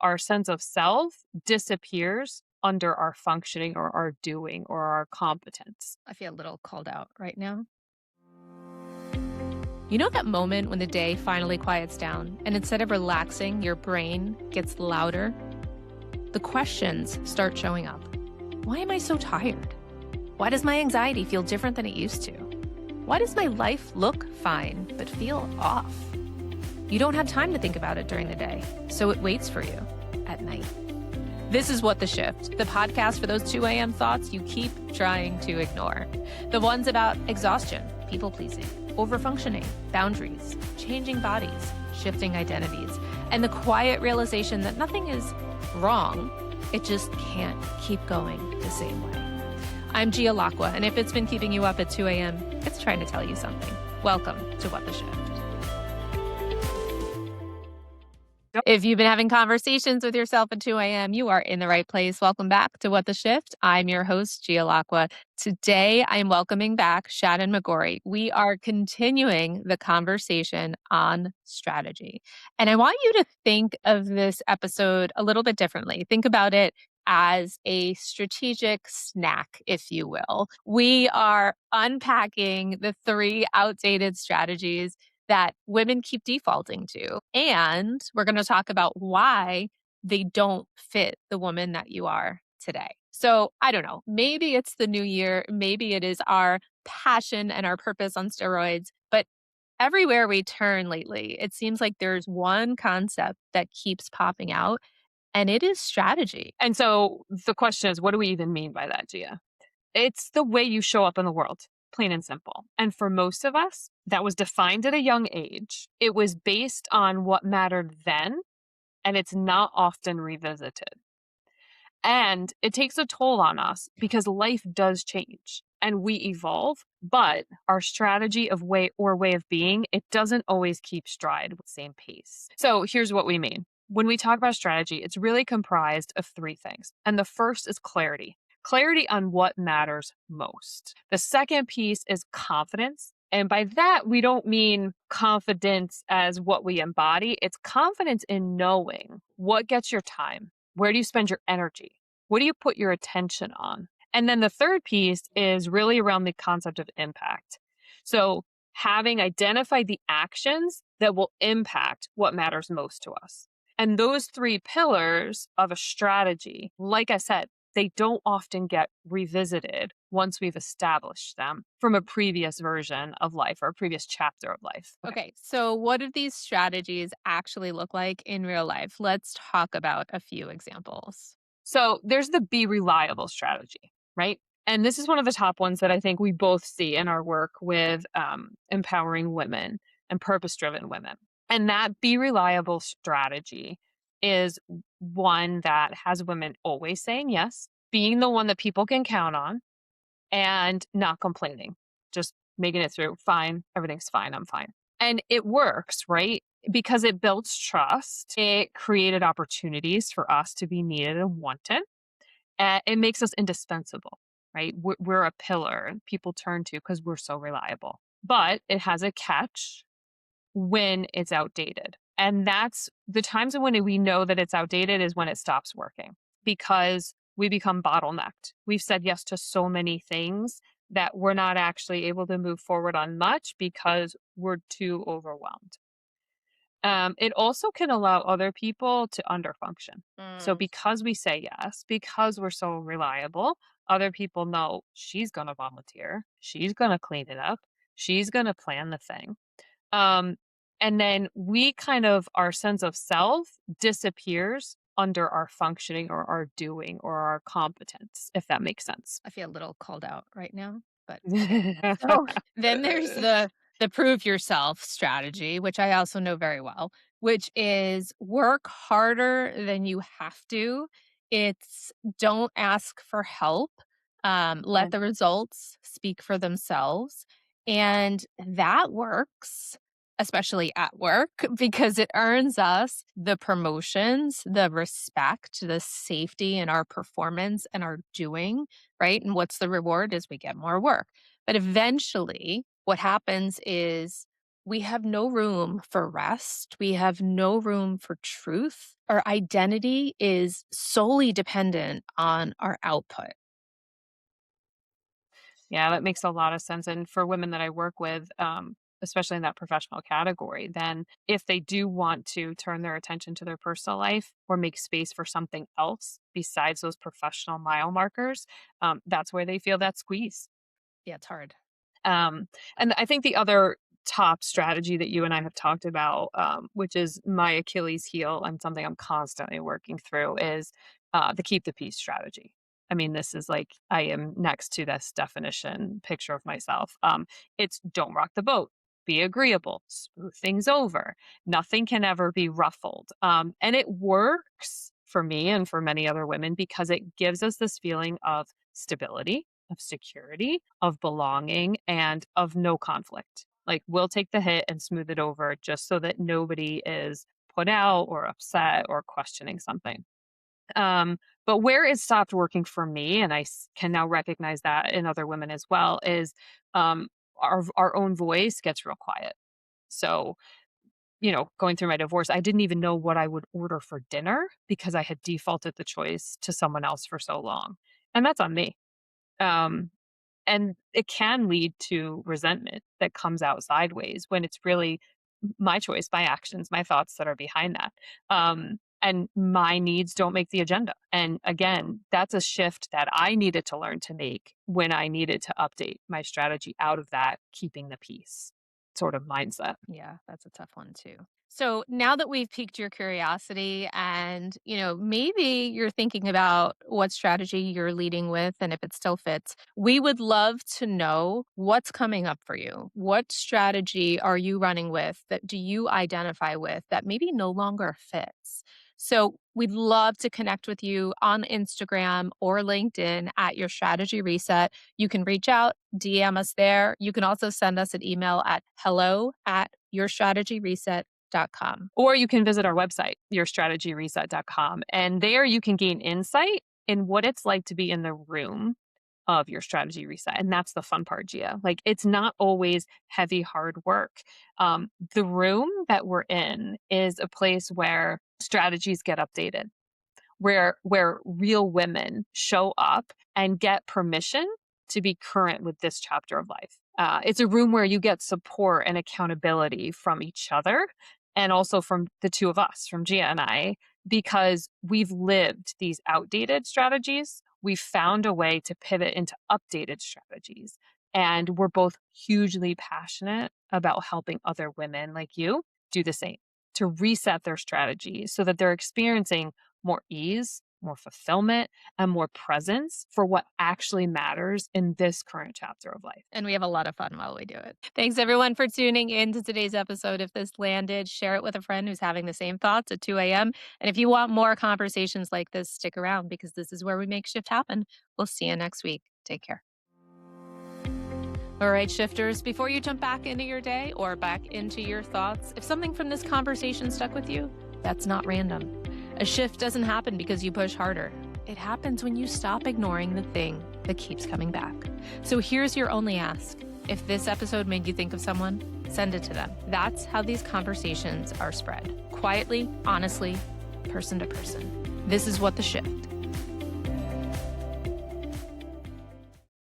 our sense of self disappears under our functioning or our doing or our competence. I feel a little called out right now. You know that moment when the day finally quiets down and instead of relaxing, your brain gets louder? The questions start showing up. Why am I so tired? Why does my anxiety feel different than it used to? Why does my life look fine but feel off? You don't have time to think about it during the day, so it waits for you at night. This is What the Shift, the podcast for those 2 a.m. thoughts you keep trying to ignore. The ones about exhaustion, people-pleasing, overfunctioning, boundaries, changing bodies, shifting identities, and the quiet realization that nothing is wrong. It just can't keep going the same way. I'm Gia and if it's been keeping you up at 2 a.m., it's trying to tell you something. Welcome to What the Shift. If you've been having conversations with yourself at 2 a.m., you are in the right place. Welcome back to What the Shift. I'm your host, Gia. Today, I am welcoming back Shannon McGorry. We are continuing the conversation on strategy. And I want you to think of this episode a little bit differently. Think about it as a strategic snack, if you will. We are unpacking the 3 outdated strategies that women keep defaulting to. And we're going to talk about why they don't fit the woman that you are today. So I don't know, maybe it's the new year, maybe it is our passion and our purpose on steroids, but everywhere we turn lately, it seems like there's one concept that keeps popping out, and it is strategy. And so the question is, what do we even mean by that, Gia? It's the way you show up in the world, plain and simple. And for most of us, that was defined at a young age. It was based on what mattered then, and it's not often revisited. And it takes a toll on us because life does change and we evolve, but our strategy of way of being, it doesn't always keep stride with the same pace. So here's what we mean. When we talk about strategy, it's really comprised of 3 things. And the first is clarity. Clarity on what matters most. The second piece is confidence. And by that, we don't mean confidence as what we embody. It's confidence in knowing what gets your time. Where do you spend your energy? What do you put your attention on? And then the third piece is really around the concept of impact. So having identified the actions that will impact what matters most to us. And those 3 pillars of a strategy, like I said, they don't often get revisited once we've established them from a previous version of life or a previous chapter of life. Okay, so what do these strategies actually look like in real life? Let's talk about a few examples. So there's the be reliable strategy, right? And this is one of the top ones that I think we both see in our work with empowering women and purpose driven women. And that be reliable strategy is one that has women always saying yes, being the one that people can count on, and not complaining, just making it through. Fine, everything's fine, I'm fine. And it works, right? Because it builds trust. It created opportunities for us to be needed and wanted. It makes us indispensable, right? We're a pillar people turn to because we're so reliable. But it has a catch when it's outdated. And that's the times when we know that it's outdated is when it stops working because we become bottlenecked. We've said yes to so many things that we're not actually able to move forward on much because we're too overwhelmed. It also can allow other people to underfunction. So Mm. because we say yes, because we're so reliable, other people know she's going to volunteer, she's going to clean it up, she's going to plan the thing. Um, and then we kind of, our sense of self disappears under our functioning or our doing or our competence, if that makes sense. I feel a little called out right now, but okay. So then there's the prove yourself strategy, which I also know very well, which is work harder than you have to. It's don't ask for help. Let Right. the results speak for themselves. And that works, especially at work, because it earns us the promotions, the respect, the safety in our performance and our doing, right? And what's the reward is we get more work. But eventually, what happens is We have no room for rest. We have no room for truth. Our identity is solely dependent on our output. Yeah, that makes a lot of sense. And for women that I work with, especially in that professional category, then if they do want to turn their attention to their personal life or make space for something else besides those professional mile markers, that's where they feel that squeeze. Yeah, it's hard. Um, and I think the other top strategy that you and I have talked about, which is my Achilles heel and something I'm constantly working through, is the keep the peace strategy. I mean, this is like I am next to this definition picture of myself. It's don't rock the boat, be agreeable, smooth things over. Nothing can ever be ruffled. And it works for me and for many other women because it gives us this feeling of stability, of security, of belonging, and of no conflict. Like we'll take the hit and smooth it over just so that nobody is put out or upset or questioning something. Um, but where it stopped working for me, and can now recognize that in other women as well, is um, our own voice gets real quiet. So, going through my divorce, I didn't even know what I would order for dinner because I had defaulted the choice to someone else for so long, and that's on me. Um, and it can lead to resentment that comes out sideways when it's really my choice, my actions, my thoughts that are behind that. And my needs don't make the agenda. And again, that's a shift that I needed to learn to make when I needed to update my strategy out of that keeping the peace sort of mindset. Yeah, that's a tough one too. So now that we've piqued your curiosity and, maybe you're thinking about what strategy you're leading with and if it still fits, we would love to know what's coming up for you. What strategy are you running with that do you identify with that maybe no longer fits? So we'd love to connect with you on Instagram or LinkedIn at Your Strategy Reset. You can reach out, DM us there. You can also send us an email at hello@yourstrategyreset.com. Or you can visit our website, yourstrategyreset.com. And there you can gain insight in what it's like to be in the room of your strategy reset. And that's the fun part, Gia. Like it's not always heavy, hard work. The room that we're in is a place where strategies get updated, where real women show up and get permission to be current with this chapter of life. It's a room where you get support and accountability from each other and also from the two of us, from Gia and I, because we've lived these outdated strategies. We've found a way to pivot into updated strategies. And we're both hugely passionate about helping other women like you do the same, to reset their strategies so that they're experiencing more ease, more fulfillment, and more presence for what actually matters in this current chapter of life. And we have a lot of fun while we do it. Thanks everyone for tuning in to today's episode. If this landed, share it with a friend who's having the same thoughts at 2 a.m. And if you want more conversations like this, stick around because this is where we make shift happen. We'll see you next week. Take care. All right, shifters, before you jump back into your day or back into your thoughts, if something from this conversation stuck with you, that's not random. A shift doesn't happen because you push harder. It happens when you stop ignoring the thing that keeps coming back. So here's your only ask. If this episode made you think of someone, send it to them. That's how these conversations are spread. Quietly, honestly, person to person. This is What the Shift.